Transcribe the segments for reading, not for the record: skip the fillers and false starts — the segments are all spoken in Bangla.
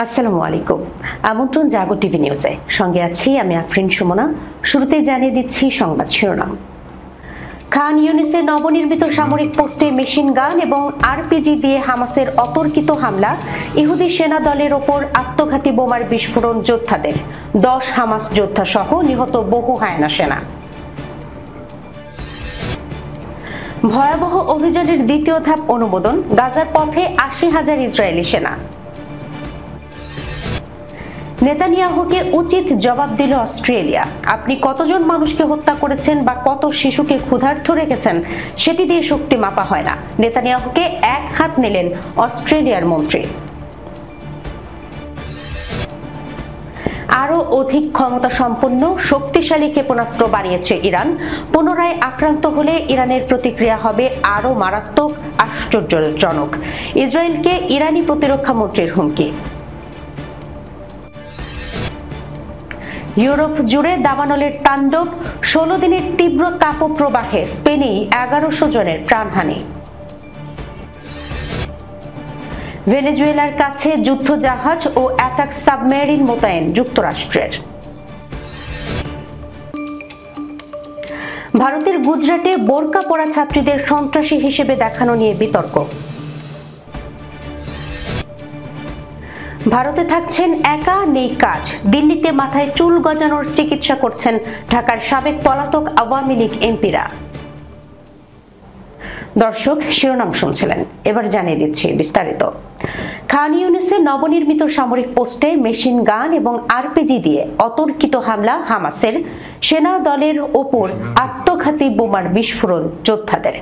আসসালামু আলাইকুম। আমন্ত্রণ জাগো টিভি নিউজে, সঙ্গে আছি আমি আফরিন সুমনা। শুরুতেই জানিয়ে দিচ্ছি সংবাদ শিরোনাম। খান ইউনিসে নবনির্মিত সামরিক পোস্টে মেশিন গান এবং আরপিজি দিয়ে হামাসের অতর্কিত হামলা, ইহুদি সেনা দলের ওপর আত্মঘাতী বোমার বিস্ফোরণ যোদ্ধাদের, 10 হামাস যোদ্ধা সহ নিহত বহু হায়না সেনা। ভয়াবহ অভিযানের দ্বিতীয় ধাপ অনুমোদন, গাজার পথে 80,000 ইসরায়েলি সেনা। নেতানিয়াহুকে উচিত জবাব দিল অস্ট্রেলিয়া। আপনি কতজন মানুষকে হত্যা করেছেন বা কত শিশুকে ক্ষুধার্ত রেখেছেন সেটি দিয়ে শক্তি মাপা হয় না, নেতানিয়াহুকে এক হাত নিলেন অস্ট্রেলিয়ার মন্ত্রী। আরও অধিক ক্ষমতা সম্পন্ন শক্তিশালী ক্ষেপণাস্ত্র বানিয়েছে ইরান। পুনরায় আক্রান্ত হলে ইরানের প্রতিক্রিয়া হবে আরও মারাত্মক, আশ্চর্যজনক। ইসরায়েলকে ইরানি প্রতিরক্ষা মন্ত্রীর হুমকি। ইউরোপ জুড়ে দাবানলের তাণ্ডব, 16 দিনের তীব্র তাপপ্রবাহে স্পেনেই 1100 জনের প্রাণহানি। ভেনেজুয়েলার কাছে যুদ্ধজাহাজ ও অ্যাটাক সাবমেরিন মোতায়েন যুক্তরাষ্ট্রের। ভারতের গুজরাটে বোরকা পরা ছাত্রীদের সন্ত্রাসী হিসেবে দেখানো নিয়ে বিতর্ক। ভারতে থাকছেন একা, নেই কাজ। দিল্লিতে মাথায় চুল গজানোর চিকিৎসা করছেন ঢাকার সাবেক পলাতক আওয়ামী লীগ এমপিরা। দর্শক, শিরোনাম শুনছিলেন, এবার জানিয়ে দিচ্ছি বিস্তারিত। খান ইউনিসে নবনির্মিত সামরিক পোস্টে মেশিন গান এবং আরপিজি দিয়ে অতর্কিত হামলা, হামাসের সেনা দলের ওপর আত্মঘাতী বোমার বিস্ফোরণ যোদ্ধাদের,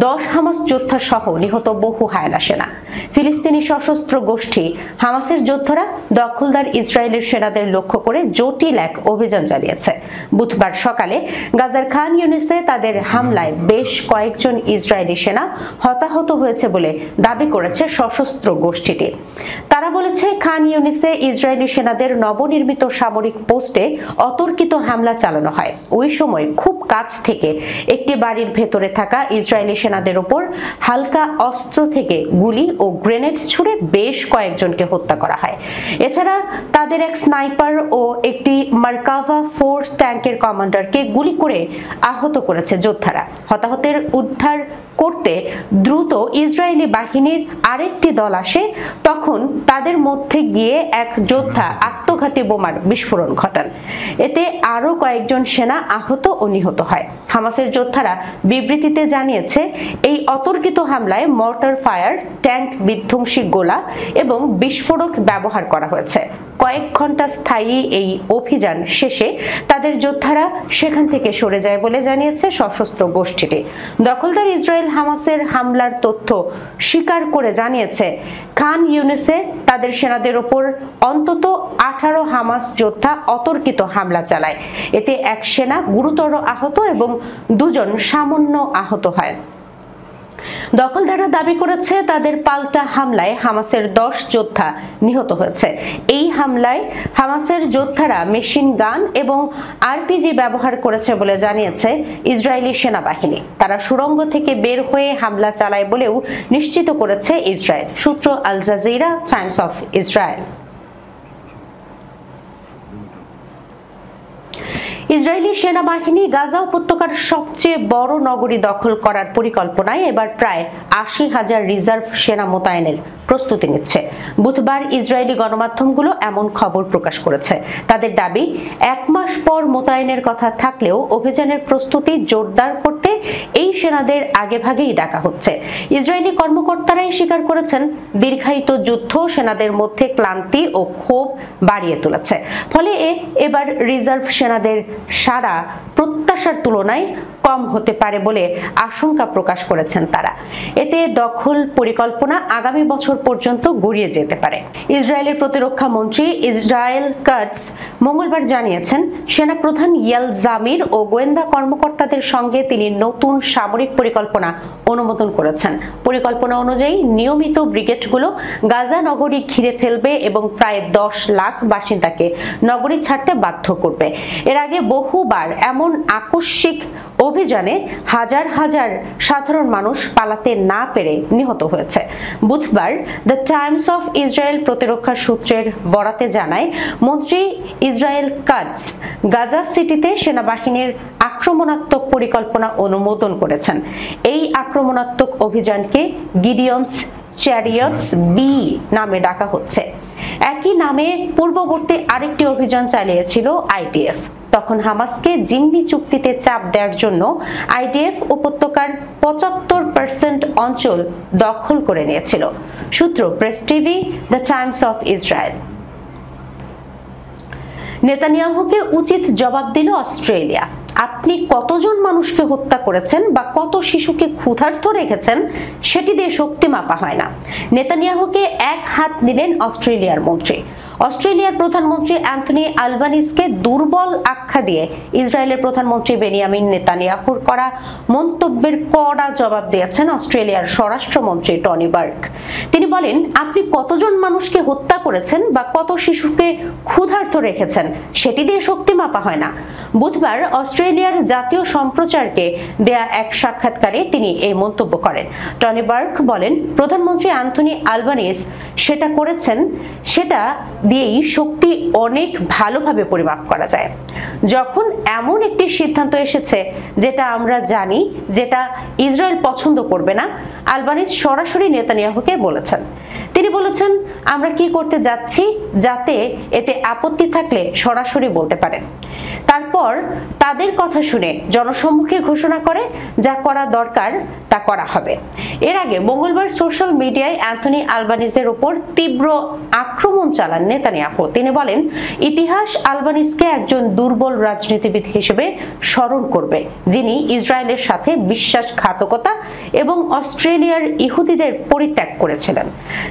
10 হামাস যোদ্ধা সহ নিহত বহু হায়না সেনা। ফিলিস্তিনি সশস্ত্র গোষ্ঠী হামাসের যোদ্ধারা দখলদার ইসরায়েলের সেনাদের লক্ষ্য করে জটিল এক অভিযান চালিয়েছে। বুধবার সকালে গাজার খান ইউনিসে তাদের হামলায় বেশ কয়েকজন ইসরায়েলি সেনা হতাহত হয়েছে বলে দাবি করেছে সশস্ত্র গোষ্ঠীটি। তারা বলেছে, খান ইউনিসে ইসরায়েলি সেনাদের নবনির্মিত সামরিক পোস্টে অতর্কিত হামলা চালানো হয়। ওই সময় খুব কাছ থেকে একটি বাড়ির ভেতরে থাকা ইসরায়েলি সেনাদের উপর হালকা অস্ত্র থেকে গুলি ও গ্রেনেড ছুড়ে বেশ কয়েকজনকে হত্যা করা হয়। এছাড়া তাদের এক স্নাইপার ও একটি মার্কাভা 4 ট্যাঙ্কের কমান্ডারকে গুলি করে আহত করেছে যোদ্ধারা। হতাহতের উদ্ধার করতে দ্রুত ইসরায়েলি বাহিনীর আরেকটি দল আসে। তখন তাদের মধ্যে গিয়ে এক যোদ্ধা আত্মঘাতী বোমার বিস্ফোরণ ঘটান। এতে আরো কয়েকজন সেনা আহত ও নিহত হয়। হামাসের যোদ্ধারা বিবৃতিতে জানিয়েছে, এই অতর্কিত হামলায় মর্টার ফায়ার, ট্যাঙ্ক বিধ্বংসী গোলা এবং বিস্ফোরক ব্যবহার করা হয়েছে। কয়েক ঘন্টা স্থায়ী এই অভিযান শেষে তাদের যোদ্ধারা সেখান থেকে সরে যায় বলে জানিয়েছে সশস্ত্র গোষ্ঠীটি। দখলদার ইসরায়েল হামাসের হামলার তথ্য স্বীকার করে জানিয়েছে, খান ইউনিসে তাদের সেনাদের ওপর অন্তত 18 হামাস যোদ্ধা অতর্কিত হামলা চালায়। এতে এক সেনা গুরুতর আহত এবং 2 জন সামান্য আহত হয়। দখলদাররা দাবি করেছে, তাদের পাল্টা হামলায় হামাসের 10 যোদ্ধা নিহত হয়েছে। এই হামলায় হামাসের যোদ্ধারা মেশিন গান এবং আরপিজি ব্যবহার করেছে বলে জানিয়েছে ইসরায়েলি সেনাবাহিনী। তারা সুড়ঙ্গ থেকে বের হয়ে হামলা চালায় বলেও নিশ্চিত করেছে ইসরায়েল। সূত্র Al Jazeera, Times of Israel. Israeli সেনাবাহিনী গাজা উপত্যকার সবচেয়ে বড় নগরী দখল করার পরিকল্পনায় এবার প্রায় 80,000 রিজার্ভ সেনা মোতায়েনের প্রস্তুতি নিচ্ছে। বুধবার ইসরায়েলি গণমাধ্যমগুলো এমন খবর প্রকাশ করেছে। তাদের দাবি, 1 মাস পর মোতায়েনের কথা থাকলেও অভিযানের প্রস্তুতি জোরদার করতে এই সেনাদের আগেভাগেই ডাকা হচ্ছে। ইসরায়েলি কর্মকর্তারাই স্বীকার করেছেন, দীর্ঘায়িত যুদ্ধ সেনাদের মধ্যে ক্লান্তি ও ক্ষোভ বাড়িয়ে তুলেছে। ফলে এবার রিজার্ভ সেনাদের সারা প্রত্যাশার তুলনায় কম হতে পারে বলে আশঙ্কা প্রকাশ করেছেন তারা। এতে দখল পরিকল্পনা আগামী বছর পর্যন্ত গড়িয়ে যেতে পারে। ইসরায়েলের প্রতিরক্ষা মন্ত্রী ইসরায়েল কাটস মঙ্গলবার জানিয়েছেন, সেনা প্রধান ইয়াল জামির ও গোয়েন্দা কর্মকর্তাদের সঙ্গে তিনি নতুন সামরিক পরিকল্পনা অনুমোদন করেছেন। পরিকল্পনা অনুযায়ী নিয়মিত ব্রিগেডগুলো গাজা নগরী ঘিরে ফেলবে এবং প্রায় 10 লাখ বাসিন্দাকে নগরী ছাড়তে বাধ্য করবে। এর আগে বহুবার এমন এমন আকস্মিক অভিযানে হাজার হাজার সাধারণ মানুষ পালাতে না পেরে নিহত হয়েছে। বুধবার দ্য টাইমস অফ ইসরায়েল প্রতিরক্ষা সূত্রের বরাতে জানায়, মন্ত্রী ইসরায়েল কাটজ গাজা সিটিতে সেনাবাহিনীর আক্রমণাত্মক পরিকল্পনা অনুমোদন করেছেন। এই আক্রমণাত্মক অভিযানকে গিডিয়নস চ্যারিয়টস বি নামে ডাকা হচ্ছে। একই নামে পূর্ববর্তী আরেকটি অভিযান চালিয়েছিল আইডিএফ। তখন হামাসকে জিম্মি চুক্তিতে চাপ দেওয়ার জন্য আইডিএফ উপত্যকার 75% অঞ্চল দখল করে নিয়েছিল। সূত্র press TV, the Times of Israel. নেতানিয়াহুকে উচিত জবাব দিল অস্ট্রেলিয়া। আপনি কতজন মানুষকে হত্যা করেছেন বা কত শিশুকে ক্ষুধার্ত রেখেছেন সেটি দিয়ে শক্তি মাপা হয় না। নেতানিয়াহুকে এক হাত নিলেন অস্ট্রেলিয়ার মন্ত্রী। অস্ট্রেলিয়ার প্রধানমন্ত্রী অ্যান্থনি আলবানিজকে দুর্বল আখ্যা দিয়ে ইসরায়েলের প্রধানমন্ত্রী বেনিয়ামিন নেতানিয়াহুর করা মন্তব্যের কড়া জবাব দিয়েছেন অস্ট্রেলিয়ার স্বরাষ্ট্রমন্ত্রী টনি বার্ক। তিনি বলেন, আপনি কতজন মানুষকে হত্যা করেছেন বা কত শিশুকে ক্ষুধার্ত রেখেছেন সেটি দিয়ে শক্তি মাপা হয় না। বুধবার অস্ট্রেলিয়ার জাতীয় সম্প্রচারকে দেয়া এক সাক্ষাৎকারে তিনি এই মন্তব্য করেন। টনি বার্ক বলেন, প্রধানমন্ত্রী অ্যান্থনি আলবানিজ সেটা করেছেন, সেটা দিয়েই শক্তি অনেক ভালোভাবে পরিমাপ করা যায়। যখন এমন একটি সিদ্ধান্ত এসেছে যেটা আমরা জানি যেটা ইসরায়েল পছন্দ করবে না, আলবানিজ সরাসরি নেতানিয়াহুকে বলেছেন। তিনি বলেছেন, আমরা কি করতে যাচ্ছি যাতে এতে আপত্তি থাকলে সরাসরি বলতে পারেন। তারপর তাদের কথা শুনে জনসম্মুখে ঘোষণা করে যা করা দরকার তা করা হবে। এর আগে মঙ্গলবার সোশ্যাল মিডিয়ায় অ্যান্থনি আলবানিজের উপর তীব্র আক্রমণ চালান নেতানিয়াহু। তিনি বলেন, ইতিহাস আলবানিজকে একজন দুর্বল রাজনীতিবিদ হিসেবে স্মরণ করবে, যিনি ইসরায়েলের সাথে বিশ্বাসঘাতকতা এবং অস্ট্রেলিয়ার ইহুদিদের পরিত্যাগ করেছিলেন।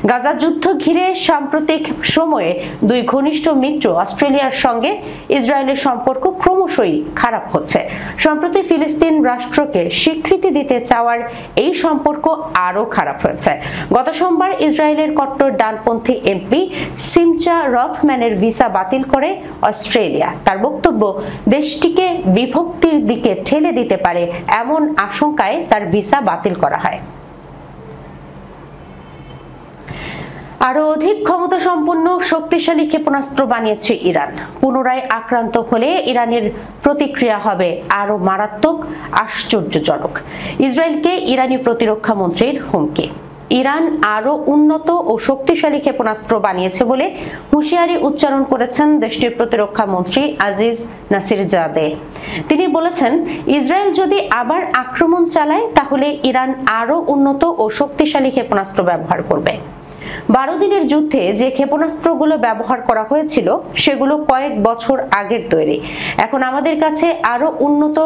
গাজা যুদ্ধ ঘিরে সাম্প্রতিক সময়ে দুই ঘনিষ্ঠ মিত্র অস্ট্রেলিয়ার সঙ্গে ইসরায়েলের সম্পর্ক ক্রমশই খারাপ হচ্ছে। সম্প্রতি ফিলিস্তিন রাষ্ট্রকে স্বীকৃতি দিতে চাওয়ার এই সম্পর্ক আরো খারাপ হয়েছে। গত সোমবার ইসরায়েলের কট্টর ডানপন্থী এমপি সিমচা রথম্যানের ভিসা বাতিল করে অস্ট্রেলিয়া। তার বক্তব্য, দেশটিকে বিভক্তির দিকে ঠেলে দিতে পারে এমন আশঙ্কায় তার ভিসা বাতিল করা হয়। আরো অধিক ক্ষমতা সম্পন্ন শক্তিশালী ক্ষেপণাস্ত্র বানিয়েছে ইরান। পুনরায় আক্রান্ত হলে ইরানের প্রতিক্রিয়া হবে আরো মারাত্মক, আশ্চর্যজনক। ইসরায়েলকে ইরানি প্রতিরক্ষা মন্ত্রীর হুমকি। ইরান আরো উন্নত ও শক্তিশালী ক্ষেপণাস্ত্র বানিয়েছে বলে হুঁশিয়ারি উচ্চারণ করেছেন দেশটির প্রতিরক্ষা মন্ত্রী আজিজ নাসিরজাদে। তিনি বলেছেন, ইসরায়েল যদি আবার আক্রমণ চালায় তাহলে ইরান আরো উন্নত ও শক্তিশালী ক্ষেপণাস্ত্র ব্যবহার করবে। 12 দিনের যুদ্ধে যে ক্ষেপণাস্ত্রগুলো ব্যবহার করা হয়েছিল সেগুলো কয়েক বছর আগের তৈরি। এখন আমাদের কাছে আরো উন্নত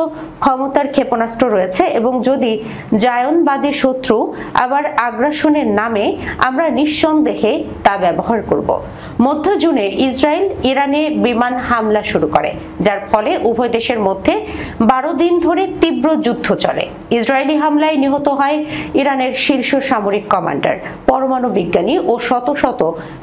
ক্ষমতার ক্ষেপণাস্ত্র রয়েছে এবং যদি জায়নবাদী শত্রু আবার আগ্রাসনের নামে আমরা নিঃসন্দেহে তা ব্যবহার করব। মধ্য জুনে ইসরায়েল ইরানে বিমান হামলা শুরু করে, যার ফলে উভয় দেশের মধ্যে 12 দিন ধরে তীব্র যুদ্ধ চলে। ইসরায়েলি হামলায় নিহত হয় ইরানের শীর্ষ সামরিক কমান্ডার, পরমাণু বিজ্ঞানী ও শত শত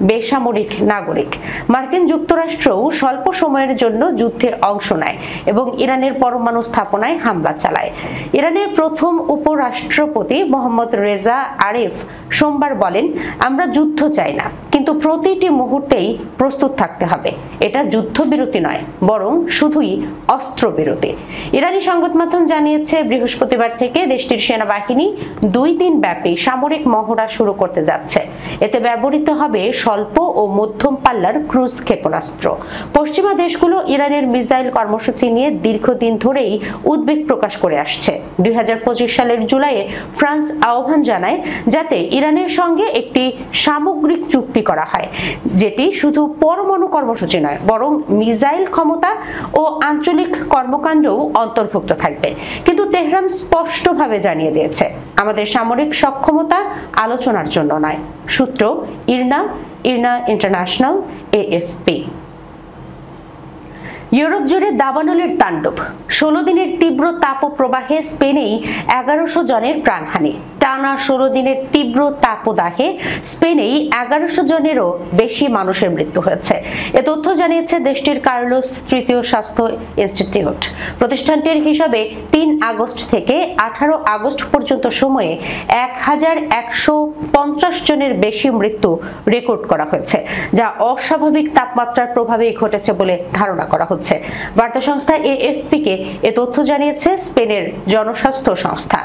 বেসামরিক নাগরিক। মার্কিন যুক্তরাষ্ট্রও স্বল্প সময়ের জন্য যুদ্ধে অংশ নেয় এবং ইরানের পরমাণু স্থাপনায় হামলা চালায়। ইরানের প্রথম উপরাষ্ট্রপতি মোহাম্মদ রেজা আরিফ সোমবার বলেন, আমরা যুদ্ধ চাই না, কিন্তু প্রতিটি মুহূর্তেই প্রস্তুত থাকতে হবে। এটা যুদ্ধবিরতি নয়, বরং শুধুই অস্ত্রবিরতি। ইরানি সংবাদ মাধ্যম জানিয়েছে, বৃহস্পতিবার থেকে দেশটির সেনাবাহিনী 2 দিন ব্যাপী সামরিক মহড়া শুরু করতে যাচ্ছে। এতে ব্যবহৃত হবে স্বল্প ও মধ্যম পাল্লার ক্রুজ ক্ষেপণাস্ত্র। পশ্চিমা দেশগুলো ইরানের মিসাইল কর্মসূচি নিয়ে দীর্ঘদিন ধরেই উদ্বেগ প্রকাশ করে আসছে। 2025 সালের জুলাইয়ে ফ্রান্স আহ্বান জানায় যাতে ইরানের সঙ্গে একটি সামগ্রিক চুক্তি করা হয়, যেটি শুধু পরমাণু কর্মসূচি নয় বরং মিসাইল ক্ষমতা ও আঞ্চলিক কর্মকাণ্ডও অন্তর্ভুক্ত থাকবে। কিন্তু তেহরান স্পষ্টভাবে জানিয়ে দিয়েছে, আমাদের সামরিক সক্ষমতা আলোচনার জন্য নয়। সূত্র ইরনা ইন্টারন্যাশনাল, AFP। ইউরোপ জুড়ে দাবানলের তাণ্ডব। 16 দিনের তীব্র তাপপ্রবাহে স্পেনেই 1100 জনের প্রাণহানি। টানা 16 দিনের তীব্র তাপদাহে স্পেনেই 1100 জনেরও বেশি মানুষের মৃত্যু হয়েছে। এ তথ্য জানিয়েছে দেশটির কার্লোস তৃতীয় স্বাস্থ্য ইনস্টিটিউট। প্রতিষ্ঠানটির হিসাবে 3 আগস্ট থেকে 18 আগস্ট পর্যন্ত সময়ে 1150 জনের বেশি মৃত্যু রেকর্ড করা হয়েছে, যা অস্বাভাবিক তাপমাত্রার প্রভাবেই ঘটেছে বলে ধারণা করা হচ্ছে। বার্তা সংস্থা এএফপি-কে এ তথ্য জানিয়েছে স্পেনের জনস্বাস্থ্য সংস্থা।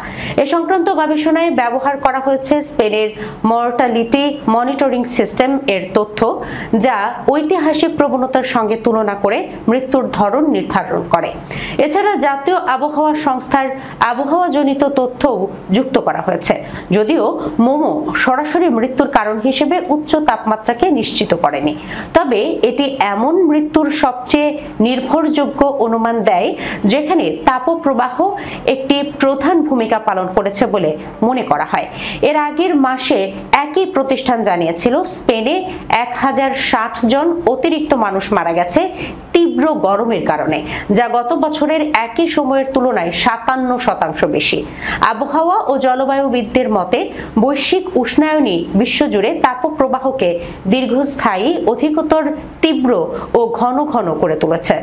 এ সংক্রান্ত গবেষণায় ব্যবহার করা হয়েছে স্পেনের মর্টালিটি মনিটরিং সিস্টেম এর তথ্য, যা ঐতিহাসিক প্রবণতার সঙ্গে তুলনা করে মৃত্যুর ধরন নির্ধারণ করে। এছাড়া জাতীয় আবহাওয়া সংস্থার আবহাওয়াজনিত তথ্যও যুক্ত করা হয়েছে, যদিও মোমো সরাসরি মৃত্যুর কারণ হিসেবে উচ্চ তাপমাত্রাকে নিশ্চিত করেনি। তবে এটি এমন মৃত্যুর সবচেয়ে নির্ভরযোগ্য অনুমান দেয় যেখানে তাপপ্রবাহ একটি প্রধান ভূমিকা পালন করেছে বলে মনে করা হয়। এর আগের মাসে একই প্রতিষ্ঠান জানিয়েছিল স্পেনে 1060 জন অতিরিক্ত মানুষ মারা গেছে তীব্র গরমের কারণে, যা গত বছরের একই সময়ের তুলনায় 57% বেশি। আবহাওয়া ও জলবায়ুবিদদের মতে বৈশ্বিক উষ্ণায়নই বিশ্বজুড়ে তাপপ্রবাহকে দীর্ঘস্থায়ী, অধিকতর তীব্র ও ঘন ঘন করে তুলেছে।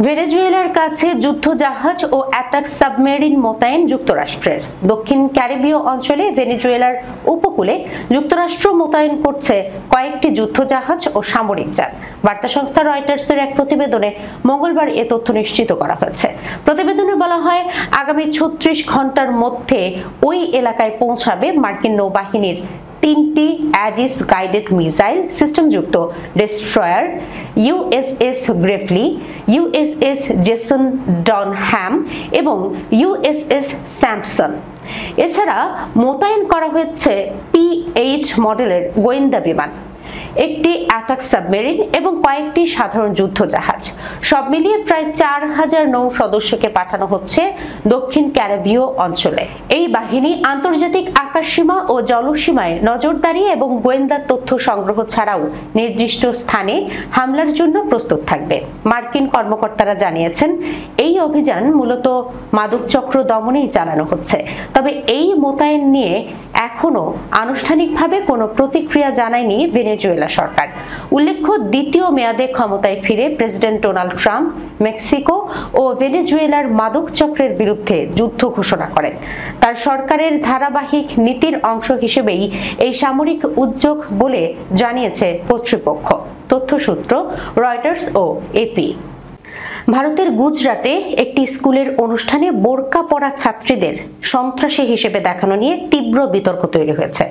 ভেনেজুয়েলার কাছে যুদ্ধজাহাজ ও অ্যাটাক সাবমেরিন মোতায়েন যুক্তরাষ্ট্রের। দক্ষিণ ক্যারিবীয় অঞ্চলে ভেনেজুয়েলার উপকূলে যুক্তরাষ্ট্র মোতায়েন করছে কয়েকটি যুদ্ধজাহাজ ও সামরিক যান। বার্তা সংস্থা রয়টার্সের এক প্রতিবেদনে মঙ্গলবার এ তথ্য নিশ্চিত করা হয়েছে। প্রতিবেদনে বলা হয়, আগামী 36 ঘন্টার মধ্যে ওই এলাকায় পৌঁছাবে মার্কিন নৌবাহিনীর 3টি অ্যাডিস গাইডেড মিসাইল সিস্টেমযুক্ত destroyer USS Gravely, USS Jason Dunham এবং ইউএসএস স্যামসন। এছাড়া মোতায়েন করা হয়েছে P-8 মডেলের গোয়েন্দা বিমান, একটি অ্যাটাক সাবমেরিন এবং কয়েকটি সাধারণ যুদ্ধজাহাজ। সব মিলিয়ে প্রায় 4000 নৌ সদস্যকে পাঠানো হচ্ছে দক্ষিণ ক্যারিবীয় অঞ্চলে। এই বাহিনী আন্তর্জাতিক আকাশসীমা ও জলসীমায় নজরদারি এবং গোয়েন্দা তথ্য সংগ্রহ ছাড়াও নির্দিষ্ট স্থানে হামলার জন্য প্রস্তুত থাকবে। মার্কিন কর্মকর্তারা জানিয়েছেন, এই অভিযান মূলত মাদকচক্র দমনেই চালানো হচ্ছে। তবে এই মোতায়েন নিয়ে এখনো আনুষ্ঠানিকভাবে কোনো প্রতিক্রিয়া জানায়নি ভেনেজুয়েলা সরকার। উল্লেখ্য, দ্বিতীয় মেয়াদে ক্ষমতায় ফিরে প্রেসিডেন্ট ডোনাল্ড ট্রাম্প মেক্সিকো ও ভেনেজুয়েলার মাদক চক্রের বিরুদ্ধে যুদ্ধ ঘোষণা করেন। তার সরকারের ধারাবাহিক নীতির অংশ হিসেবেই এই সামরিক উদ্যোগ বলে জানিয়েছে কর্তৃপক্ষ। তথ্যসূত্র রয়টার্স ও এপি। ভারতের গুজরাটে একটি স্কুলের অনুষ্ঠানে বোরকা পরা ছাত্রীদের সন্ত্রাসী হিসেবে দেখানো নিয়ে তীব্র বিতর্ক তৈরি হয়েছে।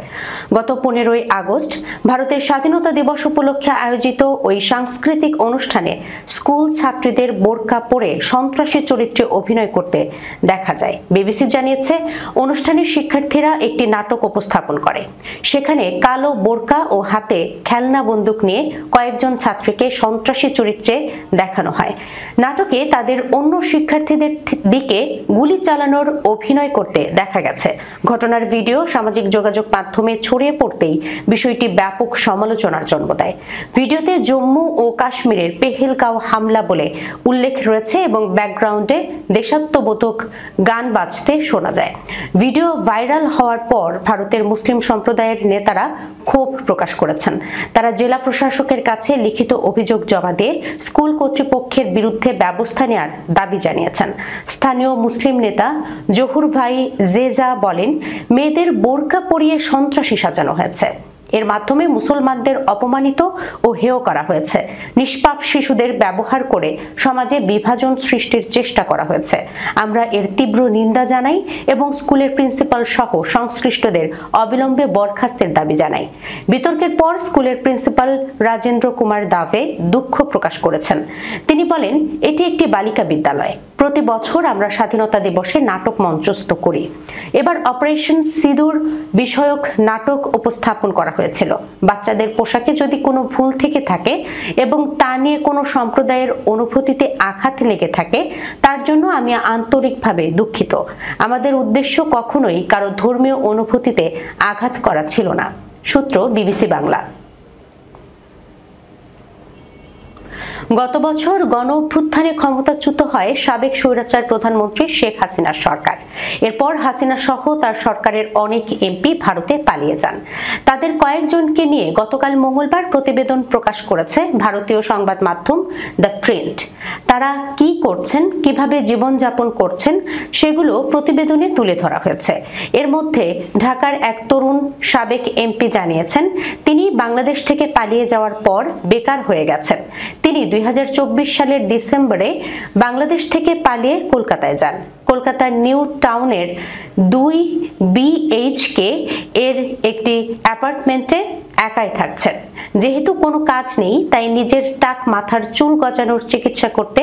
গত 15ই আগস্ট ভারতের স্বাধীনতা দিবস উপলক্ষে আয়োজিত ওই সাংস্কৃতিক অনুষ্ঠানে স্কুল ছাত্রীদের বোরকা পরে সন্ত্রাসী চরিত্রে অভিনয় করতে দেখা যায়। বিবিসি জানিয়েছে, অনুষ্ঠানের শিক্ষার্থীরা একটি নাটক উপস্থাপন করে। সেখানে কালো বোরকা ও হাতে খেলনা বন্দুক নিয়ে কয়েকজন ছাত্রীকে সন্ত্রাসী চরিত্রে দেখানো হয়। নাটকে তাদের অন্য শিক্ষার্থীদের দিকে গুলি চালানোর অভিনয় করতে দেখা গেছে। ঘটনার ভিডিও সামাজিক যোগাযোগ মাধ্যমে ছড়িয়ে পড়তেই বিষয়টি ব্যাপক সমালোচনার জন্ম দেয়। ভিডিওতে জম্মু ও কাশ্মীরের পেহেলগাঁও হামলা বলে উল্লেখ রয়েছে এবং ব্যাকগ্রাউন্ডে দেশাত্মবোধক গান বাজতে শোনা যায়। ভিডিও ভাইরাল হওয়ার পর ভারতের মুসলিম সম্প্রদায়ের নেতারা ক্ষোভ প্রকাশ করেছেন। তারা জেলা প্রশাসকের কাছে লিখিত অভিযোগ জমা দিয়ে স্কুল কর্তৃপক্ষের বিরুদ্ধে ব্যবস্থা নেওয়ার দাবি জানিয়েছেন। স্থানীয় মুসলিম নেতা জহুর ভাই জেজা বলেন, মেয়েদের বোরকা পরিয়ে সন্ত্রাসী সাজানো হয়েছে। এর মাধ্যমে মুসলমানদের অপমানিত ও হেয় করা হয়েছে। নিষ্পাপ শিশুদের ব্যবহার করে সমাজে বিভাজন সৃষ্টির চেষ্টা করা হয়েছে। আমরা এর তীব্র নিন্দা জানাই এবং স্কুলের প্রিন্সিপাল সহ সংশ্লিষ্টদের অবিলম্বে বরখাস্তের দাবি জানাই। বিতর্কের পর স্কুলের প্রিন্সিপাল রাজেন্দ্র কুমার দাভে দুঃখ প্রকাশ করেছেন। তিনি বলেন, এটি একটি বালিকা বিদ্যালয়। প্রতি বছর আমরা স্বাধীনতা দিবসে নাটক মঞ্চস্থ করি। এবার অপারেশন সিঁদুর বিষয়ক নাটক উপস্থাপন করা হয়েছিল। বাচ্চাদের পোশাকে যদি কোনো ভুল থেকে থাকে এবং তা নিয়ে কোনো সম্প্রদায়ের অনুভূতিতে আঘাত লেগে থাকে, তার জন্য আমি আন্তরিকভাবে দুঃখিত। আমাদের উদ্দেশ্য কখনোই কারো ধর্মীয় অনুভূতিতে আঘাত করা ছিল না। সূত্র বিবিসি বাংলা। গত বছর গণ অভ্যুত্থানে ক্ষমতাচ্যুত হয় সাবেক স্বৈরাচার প্রধানমন্ত্রী শেখ হাসিনার সরকার। এরপর হাসিনা সহ তার সরকারের অনেক এমপি ভারতে পালিয়ে যান। তাদের কয়েকজনকে নিয়ে গতকাল মঙ্গলবার প্রতিবেদন প্রকাশ করেছে ভারতীয় সংবাদ মাধ্যম দ্য প্রিন্ট। তারা কি করছেন, কিভাবে জীবনযাপন করছেন সেগুলো প্রতিবেদনে তুলে ধরা হয়েছে। এর মধ্যে ঢাকার এক তরুণ সাবেক এমপি জানিয়েছেন তিনি বাংলাদেশ থেকে পালিয়ে যাওয়ার পর বেকার হয়ে গেছেন। তিনি 2024 সালের ডিসেম্বরে বাংলাদেশ থেকে পালিয়ে কলকাতায় যান। কলকাতার নিউ টাউনের 2 BHK এর একটি অ্যাপার্টমেন্টে একাই থাকছেন। যেহেতু কোনো কাজ নেই তাই নিজের টাক মাথার চুল গজানোর চিকিৎসা করতে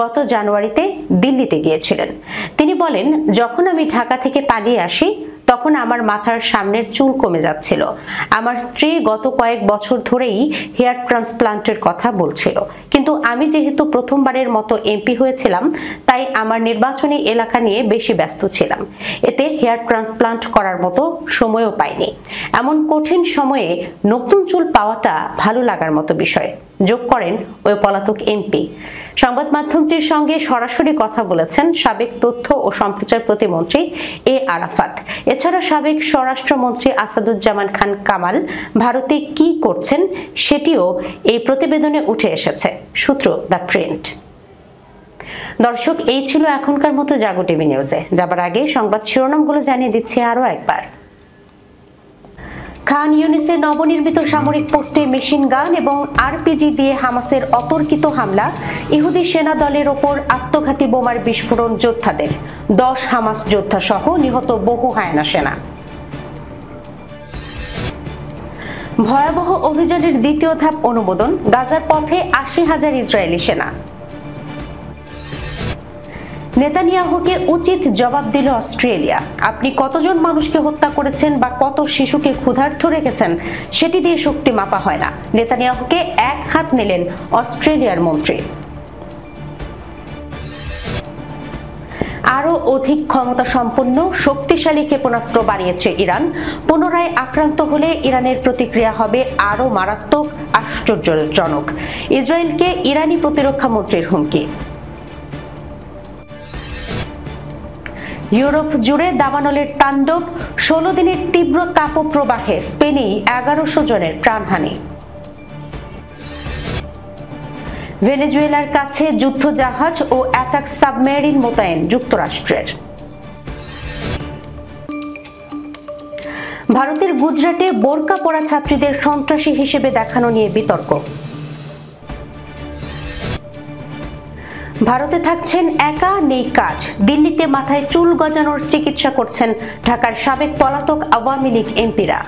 গত জানুয়ারিতে দিল্লিতে গিয়েছিলেন। তিনি বলেন, যখন আমি ঢাকা থেকে পালিয়ে আসি তখন আমার মাথার সামনের চুল কমে যাচ্ছিল। আমার স্ত্রী গত কয়েক বছর ধরেই হেয়ার ট্রান্সপ্লান্টের কথা বলছিল, কিন্তু আমি যেহেতু প্রথমবারের মতো এমপি হয়েছিলাম তাই আমার নির্বাচনী এলাকা নিয়ে বেশি ব্যস্ত ছিলাম। এতে হেয়ার ট্রান্সপ্লান্ট করার মতো সময়ও পাইনি। এমন কঠিন সময়ে নতুন চুল পাওয়াটা ভালো লাগার মতো বিষয়, যোগ করেন ওই পলাতক এমপি। সংবাদ মাধ্যমটির সঙ্গে সরাসরি কথা বলেছেন সাবেক তথ্য ও সম্প্রচার প্রতিমন্ত্রী এ আরাফাত। এছাড়া সাবেক স্বরাষ্ট্রমন্ত্রী আসাদুজ্জামান খান কামাল ভারতে কি করছেন সেটিও এই প্রতিবেদনে উঠে এসেছে। সূত্র দ্য প্রিন্ট। দর্শক, এই ছিল এখনকার মতো জাগো টিভি নিউজে যাবার আগে সংবাদ শিরোনামগুলো জানিয়ে দিচ্ছি আরো একবার। খান ইউনিসে নবনির্মিত সামরিক পোস্টে মেশিন গান এবং আরপিজি দিয়ে হামাসের অতর্কিত হামলা, ইহুদি সেনা দলের ওপর আত্মঘাতী বোমার বিস্ফোরণ যোদ্ধাদের, 10 হামাস যোদ্ধা সহ নিহত বহু হায়না সেনা। ভয়াবহ অভিযানের দ্বিতীয় ধাপ অনুমোদন, গাজার পথে 80,000 ইসরায়েলি সেনা। নেতানিয়াহুকে উচিত জবাব দিল অস্ট্রেলিয়া। আপনি কতজন মানুষকে হত্যা করেছেন বা কত শিশুকে ক্ষুধার্ত রেখেছেন সেটি দিয়ে শক্তি মাপা হয় না, নেতানিয়াহুকে এক হাত নিলেন অস্ট্রেলিয়ার মন্ত্রী। আরও অধিক ক্ষমতা সম্পন্ন শক্তিশালী ক্ষেপণাস্ত্র বানিয়েছে ইরান। পুনরায় আক্রান্ত হলে ইরানের প্রতিক্রিয়া হবে আরও মারাত্মক, আশ্চর্যজনক। ইসরায়েলকে ইরানি প্রতিরক্ষা মন্ত্রীর হুমকি। ইউরোপ জুড়ে দাবানলের তাণ্ডব, 16 দিনের তীব্র তাপপ্রবাহে স্পেনেই 1100 জনের প্রাণহানি। ভেনেজুয়েলার কাছে যুদ্ধজাহাজ ও অ্যাটাক সাবমেরিন মোতায়েন যুক্তরাষ্ট্রের। ভারতের গুজরাটে বোরকা পরা ছাত্রীদের সন্ত্রাসী হিসেবে দেখানো নিয়ে বিতর্ক। ভারতে থাকছেন একা, নেই কাজ। দিল্লিতে মাথায় চুল গজানোর চিকিৎসা করছেন ঢাকার সাবেক পলাতক আওয়ামী লীগ এমপিরা।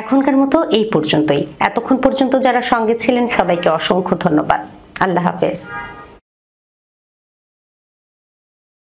এখনকার মতো এই পর্যন্তই। এতক্ষণ পর্যন্ত যারা সঙ্গে ছিলেন সবাইকে অসংখ্য ধন্যবাদ। আল্লাহ হাফেজ।